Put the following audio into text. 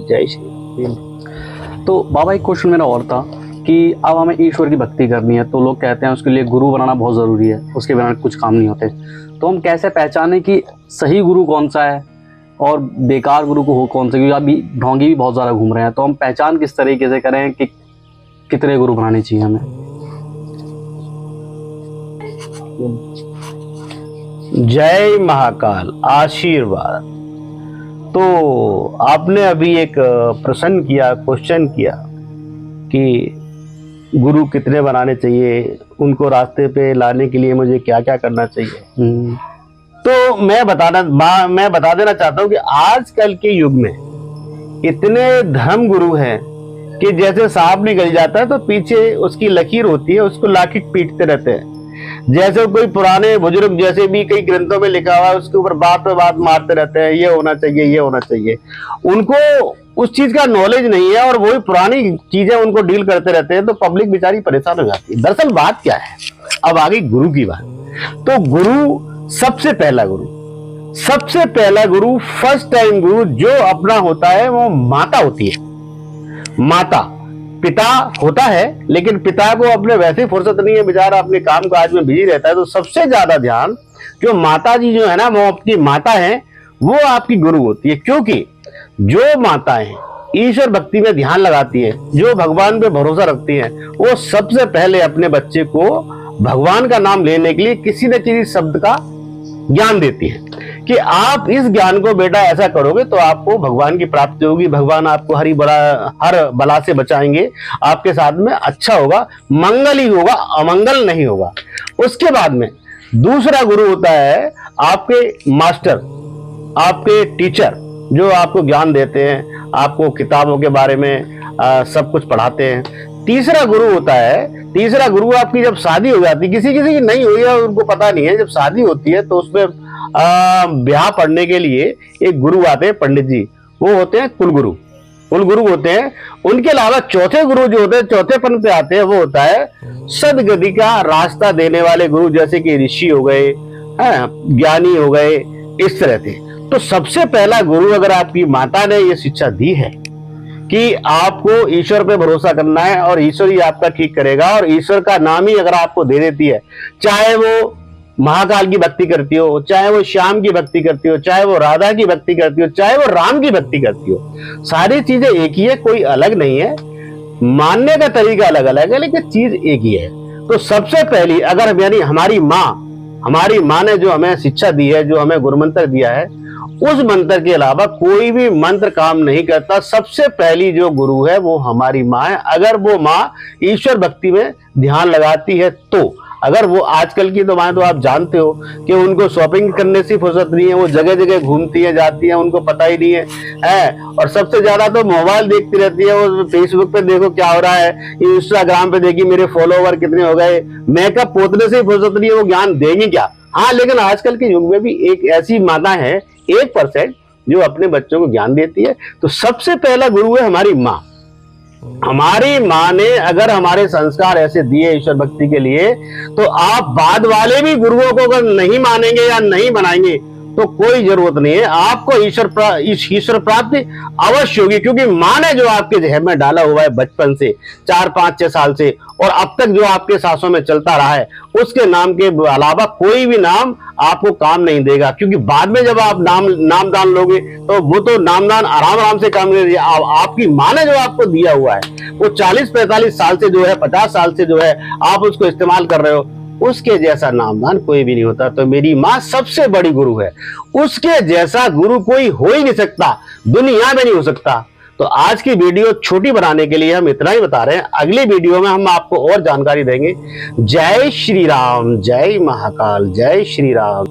जय श्री। तो बाबा एक क्वेश्चन मेरा और था कि अब हमें ईश्वर की भक्ति करनी है, तो लोग कहते हैं उसके लिए गुरु बनाना बहुत ज़रूरी है, उसके बिना कुछ काम नहीं होते। तो हम कैसे पहचानें कि सही गुरु कौन सा है और बेकार गुरु को हो कौन सा, क्योंकि अभी ढोंगी भी बहुत ज़्यादा घूम रहे हैं। तो हम पहचान किस तरीके से करें कि कितने गुरु बनाने चाहिए हमें? जय महाकाल, आशीर्वाद। तो आपने अभी एक प्रश्न किया, क्वेश्चन किया कि गुरु कितने बनाने चाहिए, उनको रास्ते पे लाने के लिए मुझे क्या क्या करना चाहिए। तो मैं बता देना चाहता हूँ कि आजकल के युग में इतने धर्म गुरु हैं कि जैसे सांप निकल जाता है तो पीछे उसकी लकीर होती है, उसको लाठी पीटते रहते हैं। जैसे कोई पुराने बुजुर्ग जैसे भी कई ग्रंथों में लिखा हुआ है उसके ऊपर बात पे बात मारते रहते हैं, ये होना चाहिए, ये होना चाहिए। उनको उस चीज का नॉलेज नहीं है और वही पुरानी चीजें उनको डील करते रहते हैं, तो पब्लिक बेचारी परेशान हो जाती है। दरअसल बात क्या है, अब आ गई गुरु की बात। तो गुरु, सबसे पहला गुरु, फर्स्ट टाइम गुरु जो अपना होता है वो माता होती है। माता, पिता होता है लेकिन पिता को अपने वैसे फुर्सत नहीं है, बेचारा अपने काम काज में बिजी रहता है। तो सबसे ज्यादा ध्यान जो माता जी जो है ना, वो आपकी माता है, वो आपकी गुरु होती है। क्योंकि जो माताएं ईश्वर भक्ति में ध्यान लगाती है, जो भगवान पे भरोसा रखती हैं, वो सबसे पहले अपने बच्चे को भगवान का नाम लेने के लिए किसी न किसी शब्द का ज्ञान देती है कि आप इस ज्ञान को बेटा ऐसा करोगे तो आपको भगवान की प्राप्ति होगी, भगवान आपको हर बला से बचाएंगे, आपके साथ में अच्छा होगा, मंगल ही होगा, अमंगल नहीं होगा। उसके बाद में दूसरा गुरु होता है आपके मास्टर, आपके टीचर, जो आपको ज्ञान देते हैं, आपको किताबों के बारे में सब कुछ पढ़ाते हैं। तीसरा गुरु होता है, तीसरा गुरु आपकी जब शादी हो जाती है, किसी की नहीं हुई है उनको पता नहीं है, जब शादी होती है तो उसमें ब्याह पढ़ने के लिए एक गुरु आते हैं, पंडित जी, वो होते हैं कुलगुरु होते हैं। उनके अलावा चौथे गुरु जो होते हैं, चौथे पन पे आते हैं, वो होता है सदगति का रास्ता देने वाले गुरु, जैसे कि ऋषि हो गए, ज्ञानी हो गए, इस तरह से। तो सबसे पहला गुरु अगर आपकी माता ने ये शिक्षा दी है कि आपको ईश्वर पे भरोसा करना है और ईश्वर ही आपका ठीक करेगा, और ईश्वर का नाम ही अगर आपको दे देती है, चाहे वो महाकाल की भक्ति करती हो, चाहे वो श्याम की भक्ति करती हो, चाहे वो राधा की भक्ति करती हो, चाहे वो राम की भक्ति करती हो, सारी चीजें एक ही है, कोई अलग नहीं है। मानने का तरीका अलग अलग है लेकिन चीज एक ही है। तो सबसे पहली, अगर यानी हमारी माँ ने जो हमें शिक्षा दी है, जो हमें गुरु मंत्र दिया है, उस मंत्र के अलावा कोई भी मंत्र काम नहीं करता। सबसे पहली जो गुरु है वो हमारी माँ है। अगर वो माँ ईश्वर भक्ति में ध्यान लगाती है तो, अगर वो आजकल की तो माँ, तो आप जानते हो कि उनको शॉपिंग करने से फुर्सत नहीं है, वो जगह जगह घूमती है, जाती है, उनको पता ही नहीं है, और सबसे ज्यादा तो मोबाइल देखती रहती है। वो फेसबुक पे देखो क्या हो रहा है, इंस्टाग्राम पे देखिए मेरे फॉलोवर कितने हो गए, मेकअप पोतने से फुर्सत नहीं है, वो ज्ञान देंगी क्या। हाँ, लेकिन आजकल के युग में भी एक ऐसी माता है 1% जो अपने बच्चों को ज्ञान देती है। तो सबसे पहला गुरु है हमारी माँ। हमारी माँ ने अगर हमारे संस्कार ऐसे दिए ईश्वर भक्ति के लिए, तो आप बाद वाले भी गुरुओं को अगर नहीं मानेंगे या नहीं बनाएंगे तो कोई जरूरत नहीं है, आपको ईश्वर प्राप्ति अवश्य होगी। क्योंकि माँ ने जो आपके जहन में डाला हुआ है बचपन से, 4, 5, 6 साल से, और अब तक जो आपके सांसों में चलता रहा है, उसके नाम के अलावा कोई भी नाम आपको काम नहीं देगा। क्योंकि बाद में जब आप नामदान लोगे तो वो तो नामदान आराम से काम नहीं देगा। आपकी माँ ने जो आपको दिया हुआ है वो 40-45 साल से जो है, 50 साल से जो है आप उसको इस्तेमाल कर रहे हो, उसके जैसा नामदान कोई भी नहीं होता। तो मेरी माँ सबसे बड़ी गुरु है, उसके जैसा गुरु कोई हो ही नहीं सकता, दुनिया में नहीं हो सकता। तो आज की वीडियो छोटी बनाने के लिए हम इतना ही बता रहे हैं, अगली वीडियो में हम आपको और जानकारी देंगे। जय श्री राम, जय महाकाल, जय श्री राम।